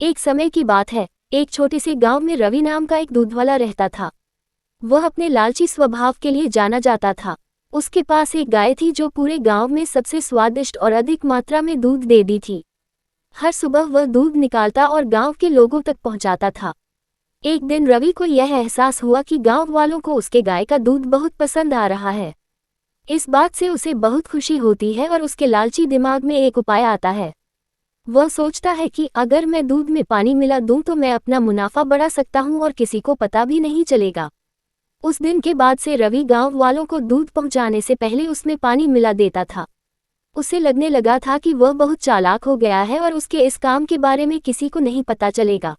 एक समय की बात है, एक छोटे से गांव में रवि नाम का एक दूधवाला रहता था। वह अपने लालची स्वभाव के लिए जाना जाता था। उसके पास एक गाय थी जो पूरे गांव में सबसे स्वादिष्ट और अधिक मात्रा में दूध देती थी। हर सुबह वह दूध निकालता और गांव के लोगों तक पहुंचाता था। एक दिन रवि को यह एहसास हुआ कि गांव वालों को उसके गाय का दूध बहुत पसंद आ रहा है। इस बात से उसे बहुत खुशी होती है और उसके लालची दिमाग में एक उपाय आता है। वह सोचता है कि अगर मैं दूध में पानी मिला दूं तो मैं अपना मुनाफा बढ़ा सकता हूं और किसी को पता भी नहीं चलेगा। उस दिन के बाद से रवि गांव वालों को दूध पहुंचाने से पहले उसमें पानी मिला देता था। उसे लगने लगा था कि वह बहुत चालाक हो गया है और उसके इस काम के बारे में किसी को नहीं पता चलेगा।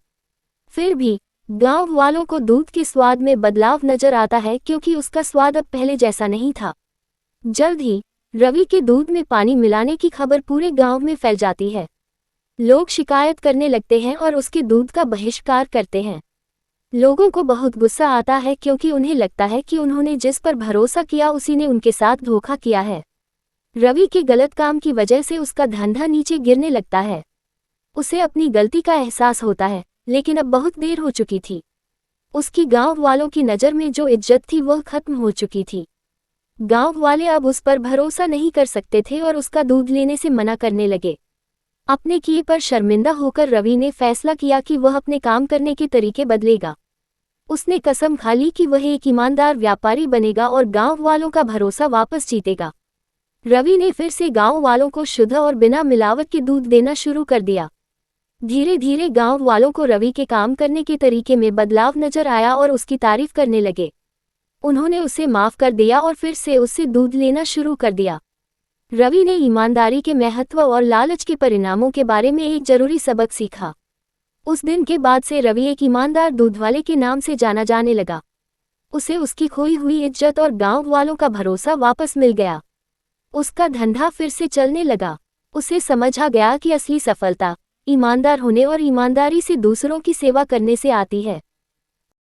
फिर भी गांव वालों को दूध के स्वाद में बदलाव नजर आता है क्योंकि उसका स्वाद अब पहले जैसा नहीं था। जल्द ही रवि के दूध में पानी मिलाने की खबर पूरे गांव में फैल जाती है। लोग शिकायत करने लगते हैं और उसके दूध का बहिष्कार करते हैं। लोगों को बहुत गुस्सा आता है क्योंकि उन्हें लगता है कि उन्होंने जिस पर भरोसा किया उसी ने उनके साथ धोखा किया है। रवि के गलत काम की वजह से उसका धंधा नीचे गिरने लगता है। उसे अपनी गलती का एहसास होता है, लेकिन अब बहुत देर हो चुकी थी। उसकी गांव वालों की नज़र में जो इज्जत थी वह खत्म हो चुकी थी। गांव वाले अब उस पर भरोसा नहीं कर सकते थे और उसका दूध लेने से मना करने लगे। अपने किए पर शर्मिंदा होकर रवि ने फैसला किया कि वह अपने काम करने के तरीके बदलेगा। उसने कसम खा ली कि वह एक ईमानदार व्यापारी बनेगा और गांव वालों का भरोसा वापस जीतेगा। रवि ने फिर से गांव वालों को शुद्ध और बिना मिलावट के दूध देना शुरू कर दिया। धीरे धीरे गांव वालों को रवि के काम करने के तरीके में बदलाव नजर आया और उसकी तारीफ करने लगे। उन्होंने उसे माफ कर दिया और फिर से उससे दूध लेना शुरू कर दिया। रवि ने ईमानदारी के महत्व और लालच के परिणामों के बारे में एक जरूरी सबक सीखा। उस दिन के बाद से रवि एक ईमानदार दूधवाले के नाम से जाना जाने लगा। उसे उसकी खोई हुई इज्जत और गांव वालों का भरोसा वापस मिल गया। उसका धंधा फिर से चलने लगा। उसे समझ आ गया कि असली सफलता ईमानदार होने और ईमानदारी से दूसरों की सेवा करने से आती है।